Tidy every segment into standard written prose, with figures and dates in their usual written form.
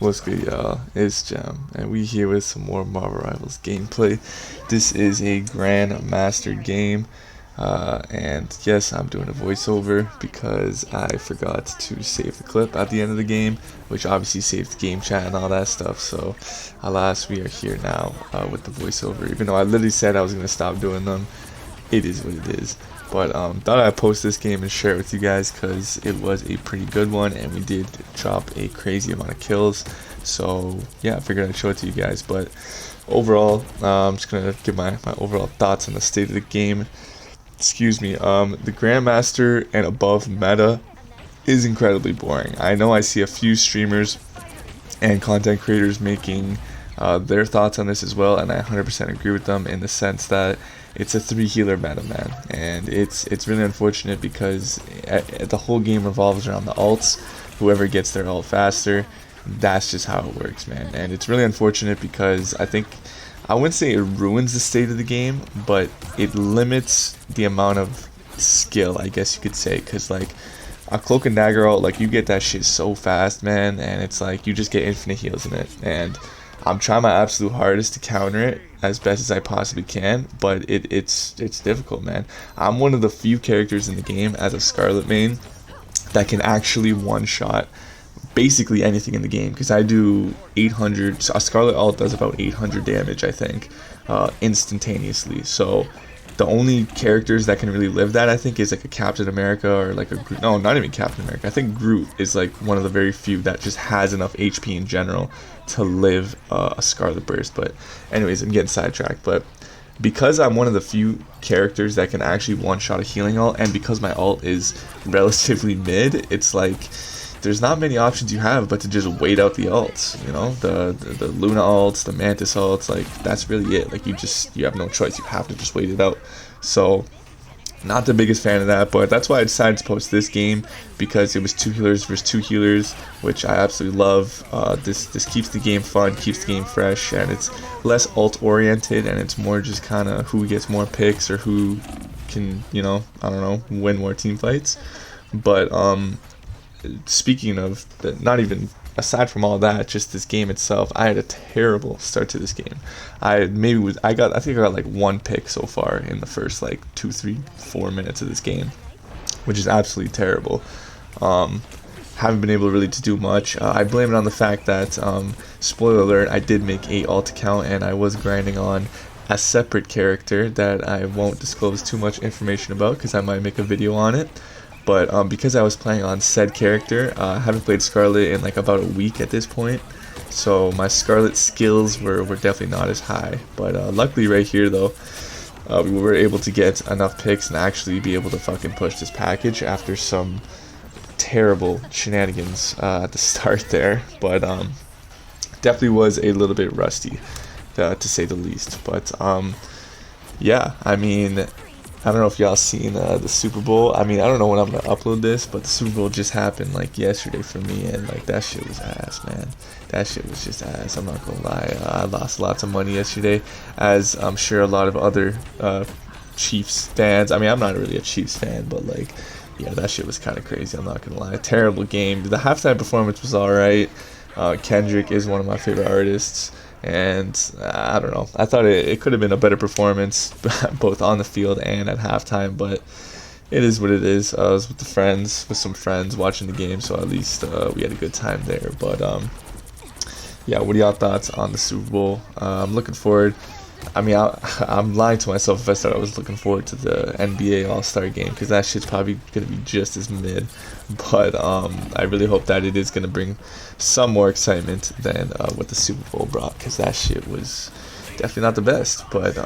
What's good, y'all? It's Jam, and we here with some more Marvel Rivals gameplay. This is a Grandmaster game, and yes, I'm doing a voiceover because I forgot to save the clip at the end of the game, which obviously saved the game chat and all that stuff. So, alas, we are here now with the voiceover. Even though I literally said I was gonna stop doing them, it is what it is. But thought I'd post this game and share it with you guys because it was a pretty good one and we did drop a crazy amount of kills. So yeah, I figured I'd show it to you guys. But overall, I'm just gonna give my overall thoughts on the state of the game. Excuse me. The Grandmaster and above meta is incredibly boring. I know I see a few streamers and content creators making their thoughts on this as well, and I 100% agree with them in the sense that it's a 3 healer meta, man, and it's really unfortunate because the whole game revolves around the ults. Whoever gets their ult faster, that's just how it works, man. And it's really unfortunate because I wouldn't say it ruins the state of the game, but it limits the amount of skill, I guess you could say, because like a cloak and dagger ult, like you get that shit so fast, man, and it's like you just get infinite heals in it, and I'm trying my absolute hardest to counter it as best as I possibly can, but it's difficult, man. I'm one of the few characters in the game as a Scarlet main that can actually one-shot basically anything in the game, because I do 800, a Scarlet ult does about 800 damage, I think, instantaneously. So the only characters that can really live that, I think, is like a Captain America or like a Groot. No, not even Captain America. I think Groot is like one of the very few that just has enough HP in general to live a Scarlet Burst. But anyways, I'm getting sidetracked. But because I'm one of the few characters that can actually one-shot a healing ult, and because my ult is relatively mid, it's like there's not many options you have but to just wait out the ults, you know, the Luna ults, the Mantis ults, like that's really it. Like you have no choice, you have to just wait it out. So not the biggest fan of that, but that's why I decided to post this game, because it was 2 healers versus 2 healers, which I absolutely love. This keeps the game fun, keeps the game fresh, and it's less ult oriented, and it's more just kind of who gets more picks or who can, you know, I don't know, win more team fights. But speaking of, not even aside from all that, just this game itself, I had a terrible start to this game. I think I got like 1 pick so far in the first like 2, 3, 4 minutes of this game, which is absolutely terrible. Haven't been able really to do much. I blame it on the fact that, spoiler alert, I did make a ult account and I was grinding on a separate character that I won't disclose too much information about because I might make a video on it. But because I was playing on said character, I haven't played Scarlet in like about a week at this point, so my Scarlet skills were definitely not as high. But luckily right here though, we were able to get enough picks and actually be able to fucking push this package after some terrible shenanigans at the start there. But definitely was a little bit rusty, to say the least. But yeah, I mean, I don't know if y'all seen the Super Bowl. I mean, I don't know when I'm gonna upload this, but the Super Bowl just happened like yesterday for me, and like that shit was ass, man. That shit was just ass. I'm not gonna lie. I lost lots of money yesterday, as I'm sure a lot of other Chiefs fans. I mean, I'm not really a Chiefs fan, but like, yeah, that shit was kind of crazy. I'm not gonna lie. Terrible game. The halftime performance was all right. Kendrick is one of my favorite artists. And I don't know, I thought it could have been a better performance both on the field and at halftime, but it is what it is. I was with some friends watching the game, so at least we had a good time there. But yeah, what are y'all thoughts on the Super Bowl? I'm looking forward. I mean, I'm lying to myself if I said I was looking forward to the NBA All-Star game, because that shit's probably going to be just as mid. But I really hope that it is going to bring some more excitement than what the Super Bowl brought, because that shit was definitely not the best. But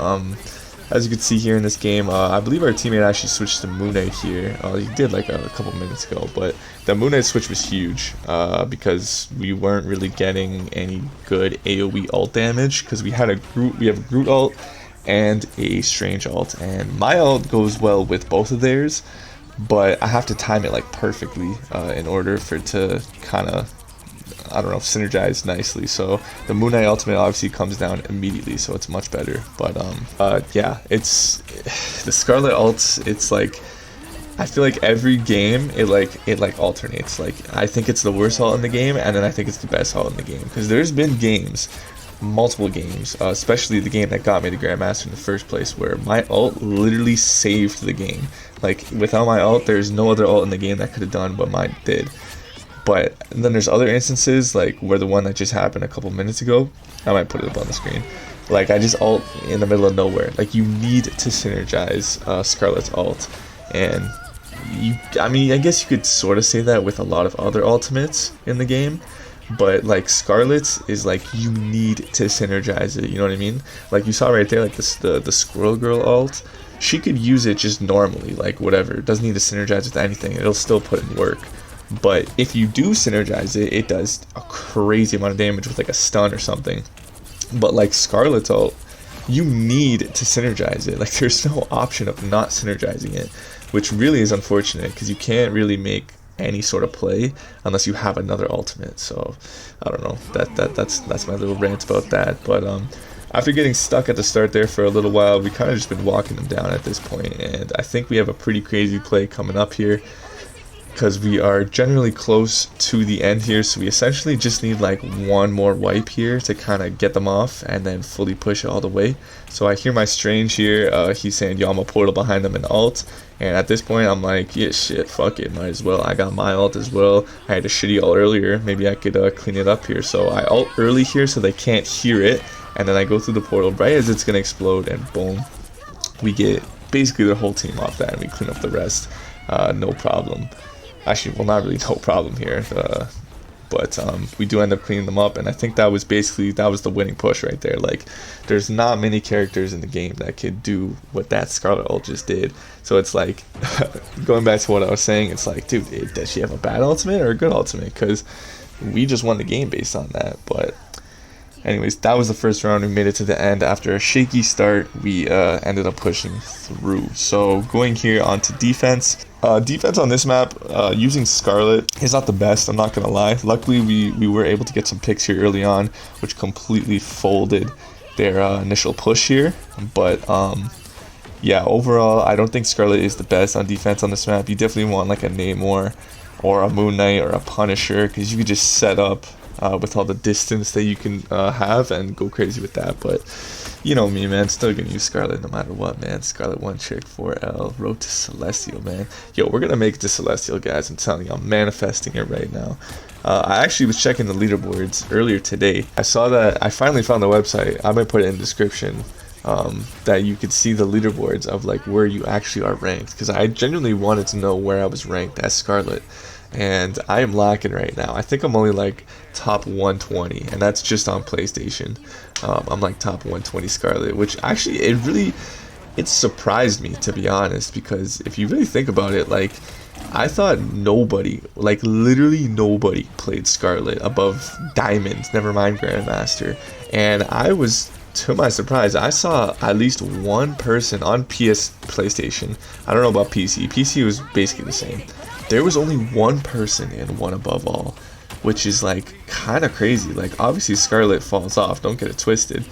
as you can see here in this game, I believe our teammate actually switched to Moon Knight here. He did like a couple minutes ago, but the Moon Knight switch was huge because we weren't really getting any good AoE ult damage, because we have a Groot ult and a Strange ult, and my ult goes well with both of theirs, but I have to time it like perfectly in order for it to kind of, I don't know, synergize nicely. So the Moon Knight ultimate obviously comes down immediately, so it's much better. But yeah, it's the Scarlet ults. It's like I feel like every game it alternates. Like I think it's the worst ult in the game, and then I think it's the best ult in the game. Because there's been games, multiple games, especially the game that got me to Grandmaster in the first place, where my ult literally saved the game. Like without my ult, there's no other ult in the game that could have done what mine did. But then there's other instances, like where the one that just happened a couple minutes ago, I might put it up on the screen. Like I just ult in the middle of nowhere. Like you need to synergize Scarlet's ult, and I mean, I guess you could sort of say that with a lot of other ultimates in the game, but like Scarlet's is like you need to synergize it. You know what I mean? Like you saw right there, like the Squirrel Girl ult. She could use it just normally, like whatever. It doesn't need to synergize with anything. It'll still put in work. But if you do synergize it, it does a crazy amount of damage with like a stun or something. But like Scarlet's ult, you need to synergize it. Like there's no option of not synergizing it, which really is unfortunate because you can't really make any sort of play unless you have another ultimate. So I don't know. That's my little rant about that. But after getting stuck at the start there for a little while, we kind of just been walking them down at this point, and I think we have a pretty crazy play coming up here, because we are generally close to the end here, so we essentially just need like one more wipe here to kind of get them off and then fully push it all the way. So I hear my Strange here, he's saying yo, I'm a portal behind them and ult, and at this point I'm like, yeah shit, fuck it, might as well. I got my ult as well. I had a shitty ult earlier, maybe I could clean it up here. So I ult early here so they can't hear it, and then I go through the portal right as it's gonna explode, and boom, we get basically the whole team off that, and we clean up the rest, no problem. Actually, well, not really no problem here, but we do end up cleaning them up, and I think that was the winning push right there. Like, there's not many characters in the game that could do what that Scarlet ult just did. So it's like, going back to what I was saying, it's like, dude, does she have a bad ultimate or a good ultimate? Because we just won the game based on that. But anyways, that was the first round. We made it to the end. After a shaky start, we ended up pushing through. So going here onto defense. Defense on this map, using Scarlet is not the best, I'm not going to lie. Luckily, we were able to get some picks here early on, which completely folded their initial push here. But yeah, overall, I don't think Scarlet is the best on defense on this map. You definitely want like a Namor or a Moon Knight or a Punisher, because you could just set up with all the distance that you can have and go crazy with that. But you know me, man, still gonna use Scarlet no matter what, man. Scarlet 1 trick 4L, road to Celestial, man. Yo, we're gonna make it to Celestial, guys. I'm telling you, I'm manifesting it right now. I actually was checking the leaderboards earlier today. I saw that I finally found the website. I might put it in the description, that you could see the leaderboards of like where you actually are ranked, because I genuinely wanted to know where I was ranked as Scarlet. And I am lacking right now. I think I'm only like top 120, and that's just on PlayStation. I'm like top 120 Scarlet, which actually it surprised me, to be honest, because if you really think about it, like I thought nobody, like literally nobody played Scarlet above Diamond, never mind Grandmaster. And I was, to my surprise, I saw at least one person on PlayStation. I don't know about PC. PC was basically the same. There was only one person in one above all, which is like kind of crazy. Like obviously Scarlet falls off, don't get it twisted,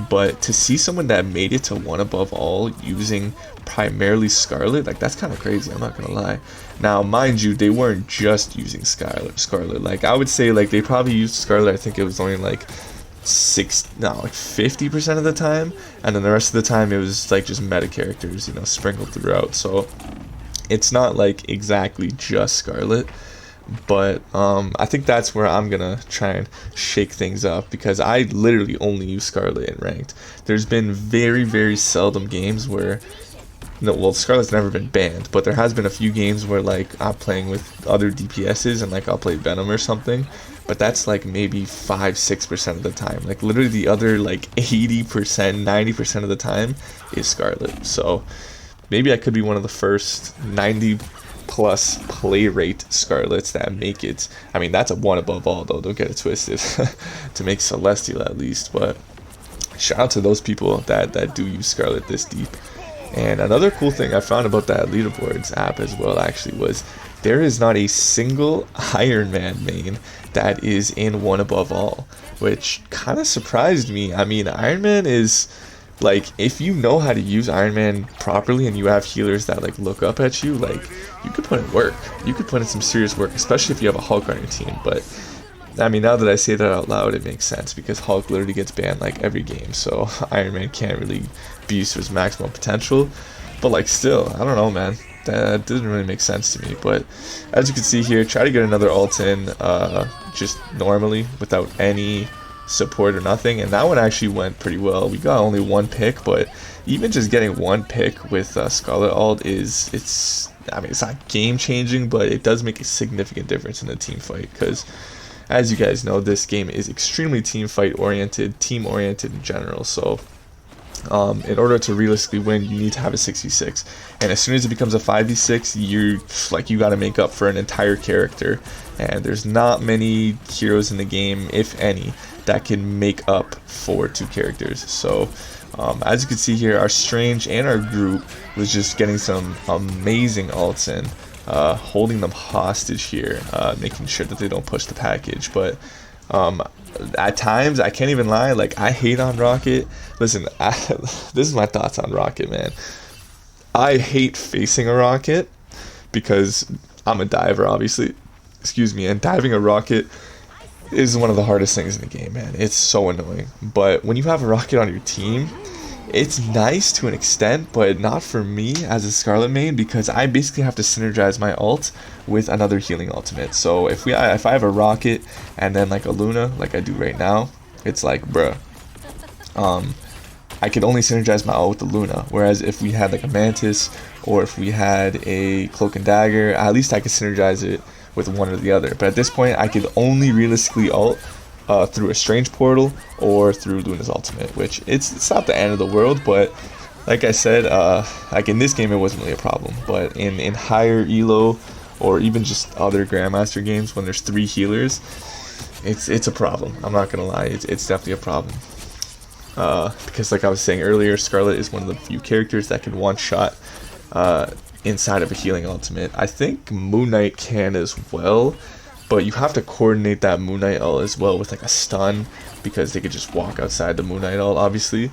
but to see someone that made it to one above all using primarily Scarlet, like that's kind of crazy, I'm not gonna lie. Now mind you, they weren't just using Scarlet. Like I would say like they probably used Scarlet, I think it was only like 50% of the time, and then the rest of the time it was like just meta characters, you know, sprinkled throughout. So it's not like exactly just Scarlet, but I think that's where I'm gonna try and shake things up, because I literally only use Scarlet in ranked. There's been very, very seldom games where, no, well, Scarlet's never been banned, but there has been a few games where like I'm playing with other DPSs and like I'll play Venom or something, but that's like maybe 5-6% of the time. Like literally the other like 80%, 90% of the time is Scarlet. So maybe I could be one of the first 90+ play rate Scarlets that make it. I mean, that's a one above all though, don't get it twisted, to make Celestial at least. But shout out to those people that do use Scarlet this deep. And another cool thing I found about that leaderboards app as well actually was there is not a single Iron Man main that is in one above all, which kind of surprised me. I mean, Iron Man is like, if you know how to use Iron Man properly and you have healers that like look up at you, like, you could put in work. You could put in some serious work, especially if you have a Hulk on your team. But I mean, now that I say that out loud, it makes sense because Hulk literally gets banned like every game, so Iron Man can't really be used to his maximum potential. But like, still, I don't know, man. That didn't really make sense to me. But as you can see here, try to get another ult in just normally without any support or nothing, and that one actually went pretty well. We got only one pick, but even just getting one pick with Scarlet ult it's I mean, it's not game changing, but it does make a significant difference in the team fight, because as you guys know, this game is extremely team fight oriented, team oriented in general. So in order to realistically win, you need to have a 6v6, and as soon as it becomes a 5v6, you got to make up for an entire character, and there's not many heroes in the game, if any, that can make up for two characters. So as you can see here, our Strange and our Groot was just getting some amazing ults in, holding them hostage here, making sure that they don't push the package. But at times, I can't even lie, like, I hate on Rocket. Listen, this is my thoughts on Rocket, man. I hate facing a Rocket because I'm a diver, obviously. Excuse me, and diving a Rocket is one of the hardest things in the game, man. It's so annoying. But when you have a Rocket on your team, it's nice to an extent, but not for me as a Scarlet main, because I basically have to synergize my ult with another healing ultimate. So if I have a Rocket and then like a Luna, like I do right now, it's like, bruh, I could only synergize my ult with the Luna. Whereas if we had like a Mantis, or if we had a Cloak and Dagger, at least I could synergize it with one or the other. But at this point, I could only realistically ult through a Strange portal or through Luna's ultimate, which it's not the end of the world, but like I said, like in this game it wasn't really a problem, but in higher elo or even just other Grandmaster games when there's 3 healers, it's a problem. I'm not gonna lie, it's definitely a problem. Because like I was saying earlier, Scarlet is one of the few characters that can one-shot inside of a healing ultimate. I think Moon Knight can as well, but you have to coordinate that Moon Knight ult as well with like a stun, because they could just walk outside the Moon Knight ult, obviously.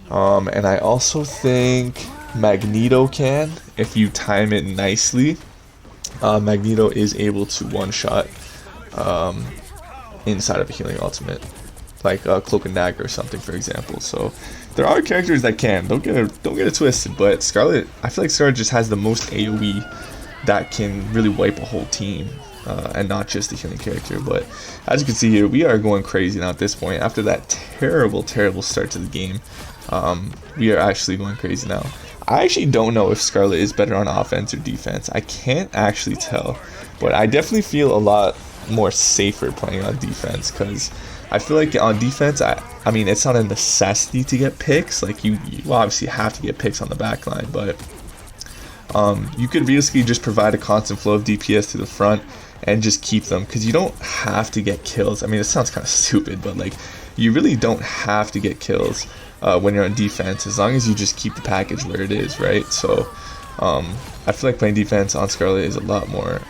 And I also think Magneto can, if you time it nicely. Magneto is able to one-shot inside of a healing ultimate, like Cloak and Dagger or something, for example. So there are characters that can. Don't get it twisted, but Scarlet, I feel like Scarlet just has the most AoE that can really wipe a whole team, and not just the healing character. But as you can see here, we are going crazy now at this point. After that terrible start to the game, we are actually going crazy now. I actually don't know if Scarlet is better on offense or defense. I can't actually tell, but I definitely feel a lot more safer playing on defense, because I feel like on defense, I mean, it's not a necessity to get picks. Like, you obviously have to get picks on the back line, but you could basically just provide a constant flow of DPS to the front and just keep them, because you don't have to get kills. I mean, it sounds kind of stupid, but like, you really don't have to get kills when you're on defense, as long as you just keep the package where it is, right? So I feel like playing defense on Scarlet is a lot more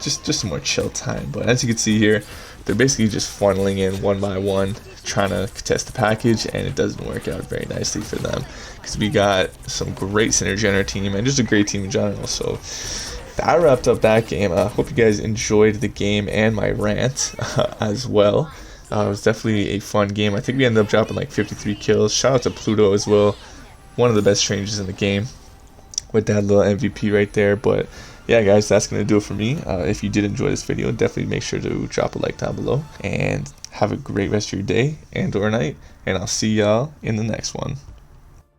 just a more chill time. But as you can see here, they're basically just funneling in one by one, trying to contest the package, and it doesn't work out very nicely for them, because we got some great synergy on our team and just a great team in general. So that wrapped up that game. I hope you guys enjoyed the game and my rant as well. It was definitely a fun game. I think we ended up dropping like 53 kills. Shout out to Pluto as well, one of the best strangers in the game, with that little MVP right there. But yeah, guys, that's going to do it for me. If you did enjoy this video, definitely make sure to drop a like down below, and have a great rest of your day and or night, and I'll see y'all in the next one.